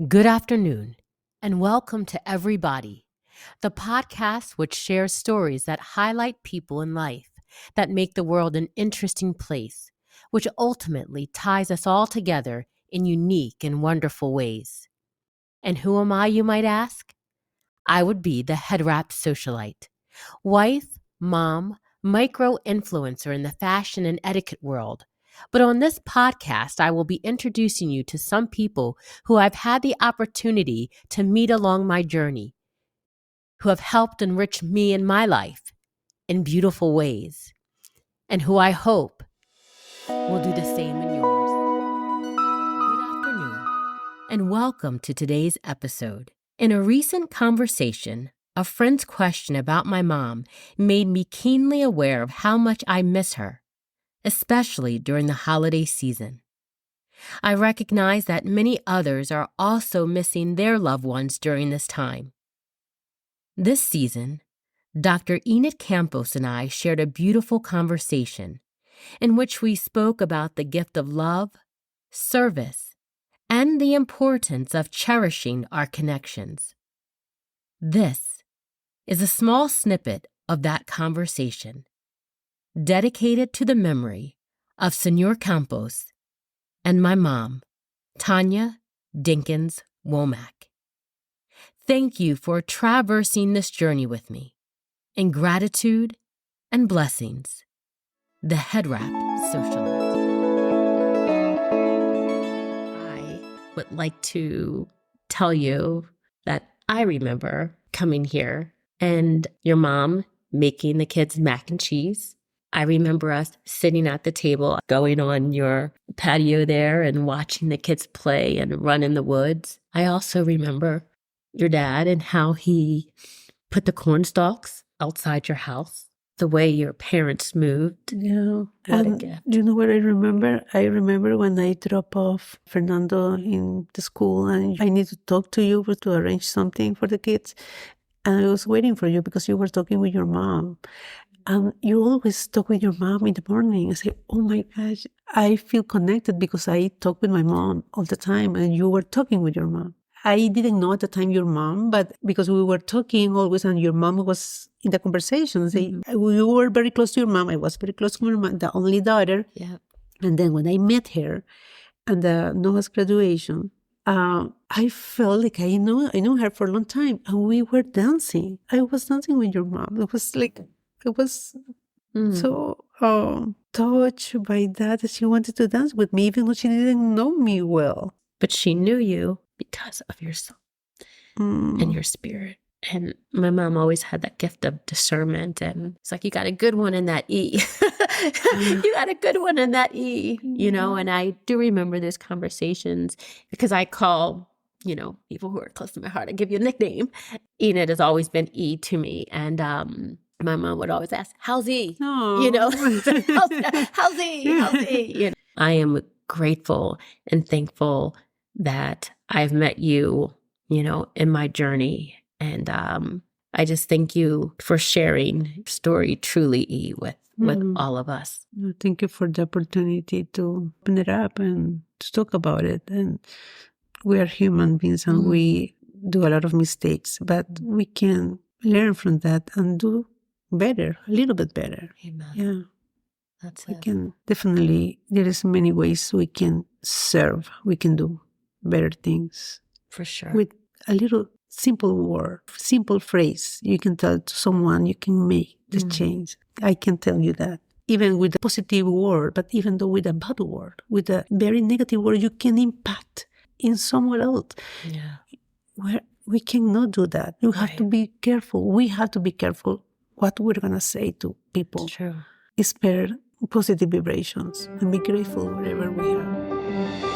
Good afternoon, and welcome to Everybody, the podcast which shares stories that highlight people in life, that make the world an interesting place, which ultimately ties us all together in unique and wonderful ways. And who am I, you might ask? I would be the head wrap socialite, wife, mom, micro-influencer in the fashion and etiquette world. But on this podcast, I will be introducing you to some people who I've had the opportunity to meet along my journey, who have helped enrich me in my life in beautiful ways, and who I hope will do the same in yours. Good afternoon, and welcome to today's episode. In a recent conversation, a friend's question about my mom made me keenly aware of how much I miss her, especially during the holiday season. I recognize that many others are also missing their loved ones during this time. This season, Dr. Enid Campos and I shared a beautiful conversation in which we spoke about the gift of love, service, and the importance of cherishing our connections. This is a small snippet of that conversation, dedicated to the memory of Senor Campos and my mom, Tonya Dinkins Womack. Thank you for traversing this journey with me. In gratitude and blessings, the Head Wrap Socialite. I would like to tell you that I remember coming here and your mom making the kids mac and cheese. I remember us sitting at the table, going on your patio there and watching the kids play and run in the woods. I also remember your dad and how he put the corn stalks outside your house, the way your parents moved. Yeah. What a And gift. do you know what I remember? I remember when I drop off Fernando in the school and I need to talk to you to arrange something for the kids. And I was waiting for you because you were talking with your mom. And you always talk with your mom in the morning. I say, oh my gosh, I feel connected because I talk with my mom all the time and you were talking with your mom. I didn't know at the time your mom, but because we were talking always and your mom was in the conversation, we were very close to your mom. I was very close to my mom, the only daughter. Yeah. And then when I met her at the Noah's graduation, I felt like I know her for a long time. And we were dancing. I was dancing with your mom. It was so touched by that she wanted to dance with me, even though she didn't know me well. But she knew you because of your soul and your spirit. And my mom always had that gift of discernment. And it's like, you got a good one in that E. You got a good one in that E, and I do remember those conversations because I call, people who are close to my heart, I give you a nickname. Enid has always been E to me. And my mom would always ask, how's E? How's E? How's E? I am grateful and thankful that I've met you, in my journey. And I just thank you for sharing your story truly, E, with all of us. Thank you for the opportunity to open it up and to talk about it. And we are human beings and we do a lot of mistakes, but we can learn from that and do better, a little bit better. Amen. Yeah. That's we it. can definitely, there is many ways we can serve, we can do better things. For sure. With a little simple word, simple phrase, you can tell to someone, you can make the change. I can tell you that. Even with a positive word, but even though with a bad word, with a very negative word, you can impact in someone else. Yeah. Where we cannot do that. You have to be careful. We have to be careful what we're going to say to people. It's true. Spare positive vibrations and be grateful wherever we are.